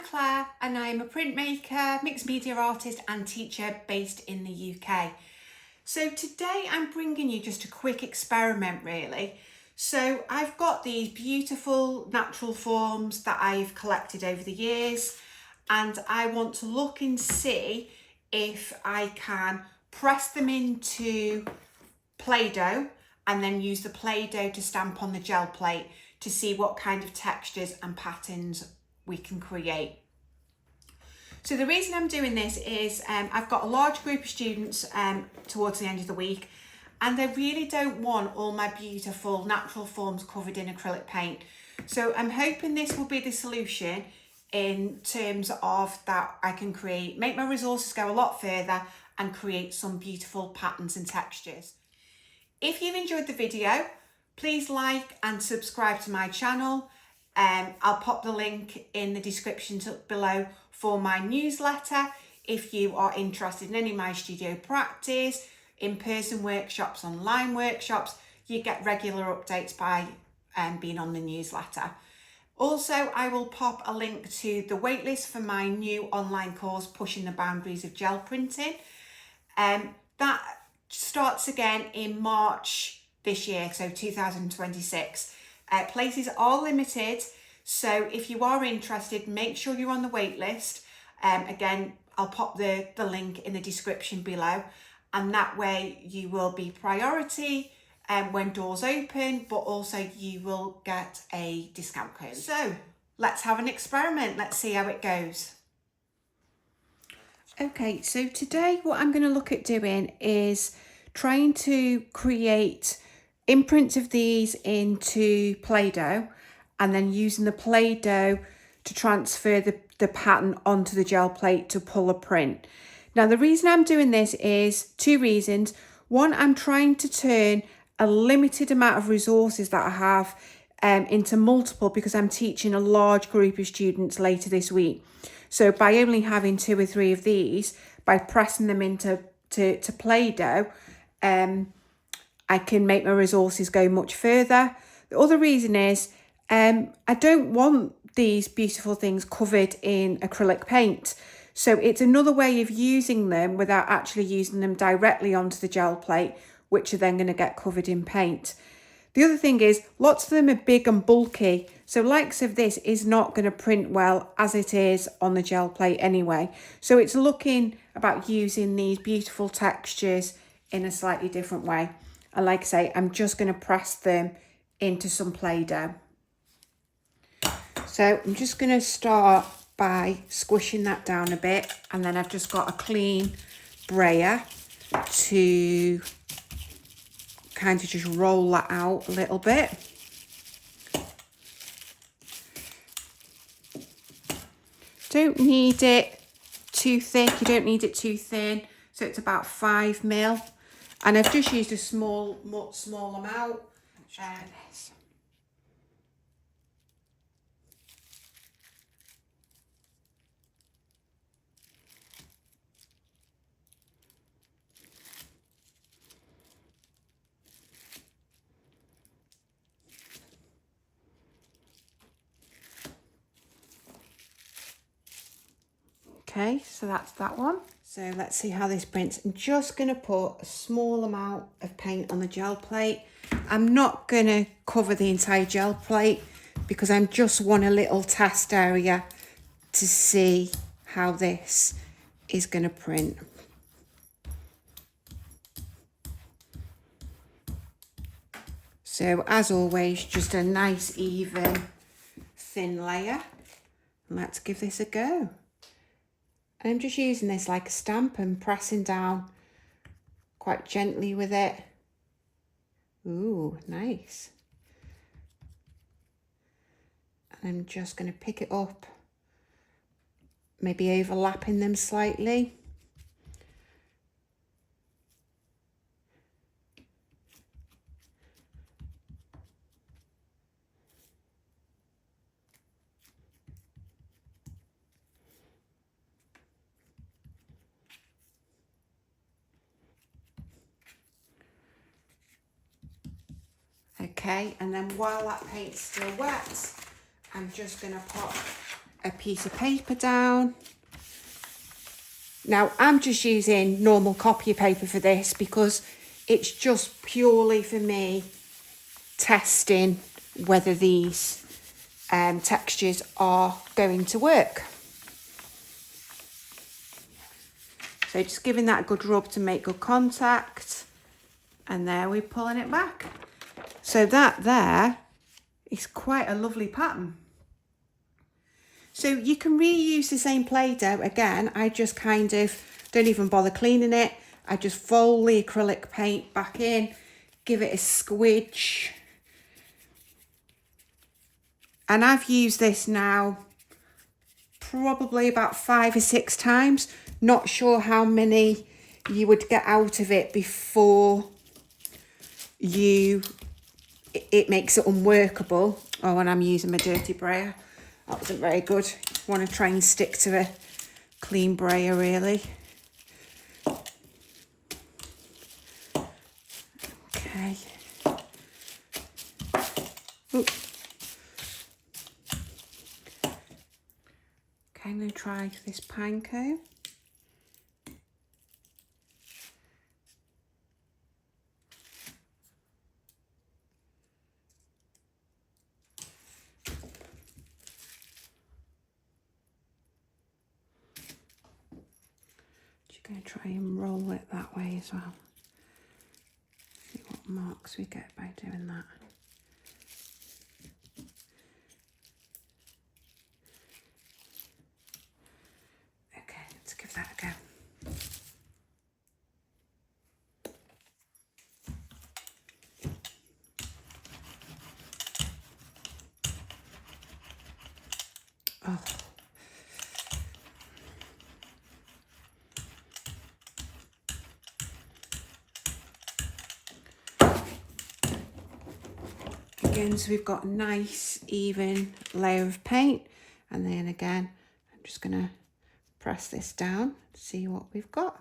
Claire and I'm a printmaker, mixed media artist and teacher based in the UK. So today I'm bringing you just a quick experiment really. So I've got these beautiful natural forms that I've collected over the years and I want to look and see if I can press them into Play-Doh and then use the Play-Doh to stamp on the gel plate to see what kind of textures and patterns we can create. So the reason I'm doing this is I've got a large group of students towards the end of the week and I really don't want all my beautiful natural forms covered in acrylic paint. So I'm hoping this will be the solution in terms of that I can make my resources go a lot further and create some beautiful patterns and textures. If you've enjoyed the video, please like and subscribe to my channel. I'll pop the link in the description below for my newsletter if you are interested in any of my studio practice, in-person workshops, online workshops. You get regular updates by being on the newsletter. Also, I will pop a link to the waitlist for my new online course, Pushing the Boundaries of Gel Printing. That starts again in March this year, so 2026. Places are limited, so if you are interested, make sure you're on the wait list. Again, I'll pop the link in the description below, and that way you will be priority when doors open, but also you will get a discount code. So let's have an experiment. Let's see how it goes. Okay, so today what I'm going to look at doing is trying to create imprints of these into Play-Doh and then using the Play-Doh to transfer the pattern onto the gel plate to pull a print. Now the reason I'm doing this is two reasons. One, I'm trying to turn a limited amount of resources that I have into multiple because I'm teaching a large group of students later this week. So by only having 2 or 3 of these, by pressing them into Play-Doh, I can make my resources go much further. The other reason is I don't want these beautiful things covered in acrylic paint. So it's another way of using them without actually using them directly onto the gel plate, which are then going to get covered in paint. The other thing is lots of them are big and bulky. So likes of this is not going to print well as it is on the gel plate anyway. So it's looking about using these beautiful textures in a slightly different way. And like I say, I'm just going to press them into some Play-Doh. So I'm just going to start by squishing that down a bit. And then I've just got a clean brayer to kind of just roll that out a little bit. Don't need it too thick, you don't need it too thin. So it's about 5 mil. And I've just used a small amount. This. Okay, so that's that one. So let's see how this prints. I'm just going to put a small amount of paint on the gel plate. I'm not going to cover the entire gel plate because I just want a little test area to see how this is going to print. So as always, just a nice even thin layer. Let's give this a go. I'm just using this like a stamp and pressing down quite gently with it. Ooh, nice. And I'm just going to pick it up, maybe overlapping them slightly. Okay, and then while that paint's still wet, I'm just going to pop a piece of paper down. Now I'm just using normal copy paper for this because it's just purely for me testing whether these textures are going to work. So just giving that a good rub to make good contact, and there we're pulling it back. So that there is quite a lovely pattern. So you can reuse the same Play-Doh. Again, I just kind of don't even bother cleaning it. I just fold the acrylic paint back in, give it a squidge. And I've used this now probably about 5 or 6 times. Not sure how many you would get out of it before it makes it unworkable. Oh, and I'm using my dirty brayer. That wasn't very good. Want to try and stick to a clean brayer really. Okay. Ooh. Okay, I'm going to try this pine cone. Just going to try and roll it that way as well. See what marks we get by doing that. Okay, let's give that a go. Oh. Again, so we've got a nice even layer of paint, and then again I'm just going to press this down to see what we've got.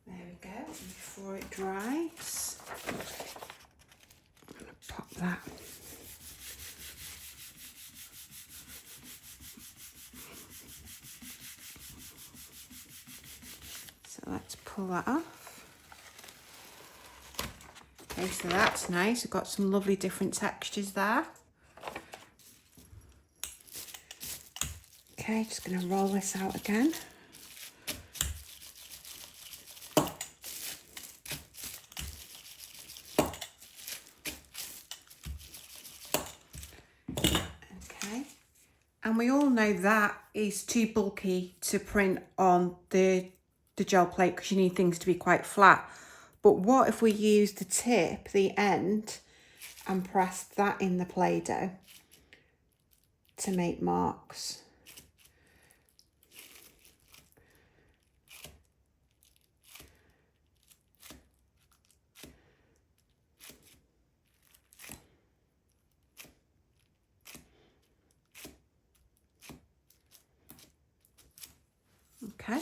There we go. And before it dries, I'm going to pop that. So let's pull that off. Okay, so that's nice. We've got some lovely different textures there. Okay, just going to roll this out again. And we all know that is too bulky to print on the gel plate because you need things to be quite flat. But what if we use the tip, the end, and press that in the Play-Doh to make marks? Okay,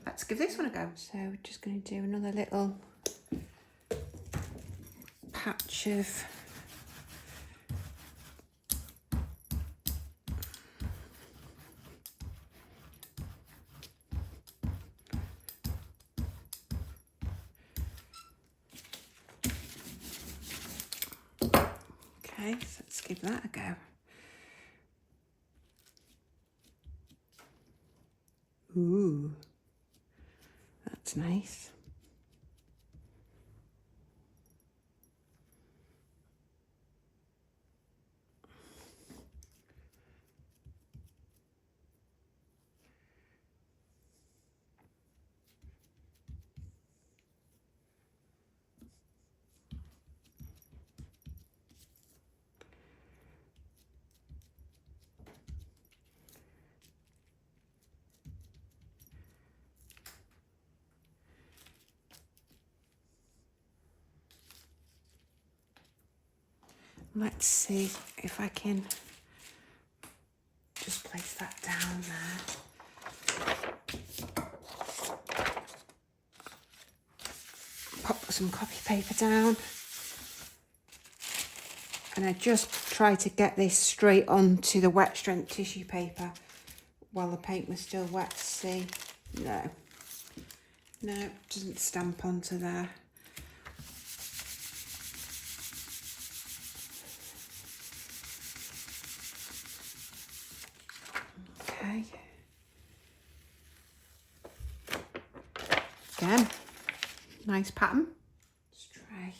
let's give this one a go. So we're just going to do another little patch of okay, so let's give that a go. Ooh, that's nice. Let's see if I can just place that down there. Pop some copy paper down. And I just try to get this straight onto the wet strength tissue paper while the paint was still wet. See? No, it doesn't stamp onto there. Okay. Again, nice pattern. Let's try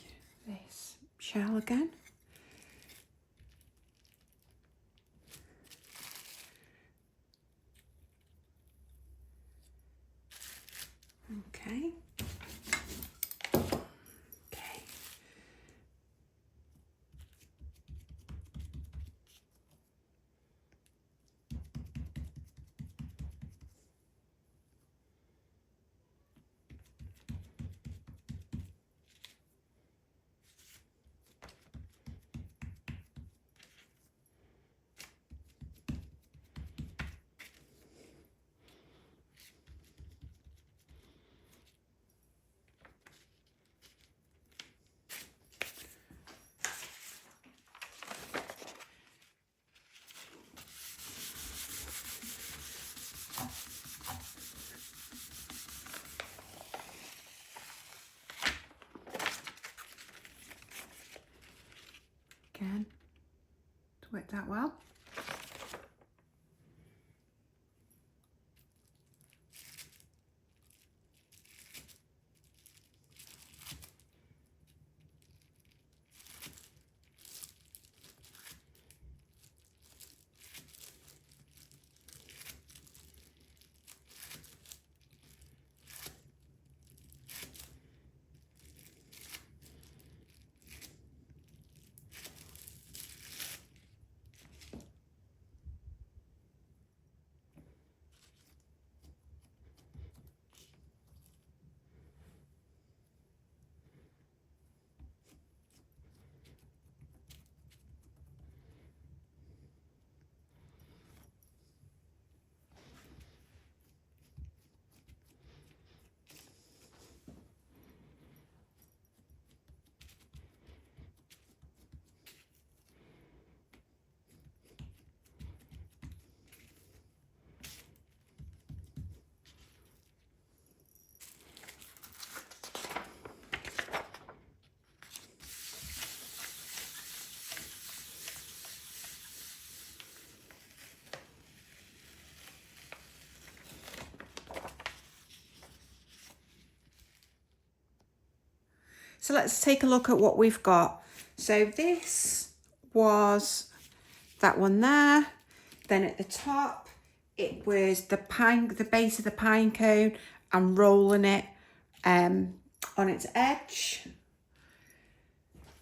this shell again. Okay. Okay. Again, to work that well. So let's take a look at what we've got. So this was that one there. Then at the top, it was the base of the pine cone and rolling it on its edge.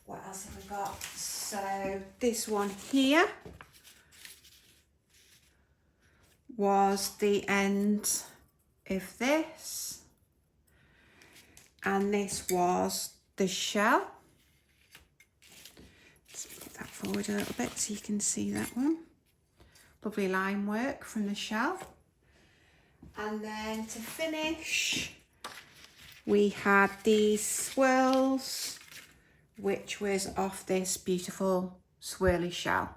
What else have we got? So this one here was the end of this. And this was the shell. Let's put that forward a little bit so you can see that one. Lovely line work from the shell. And then to finish, we had these swirls, which was off this beautiful swirly shell.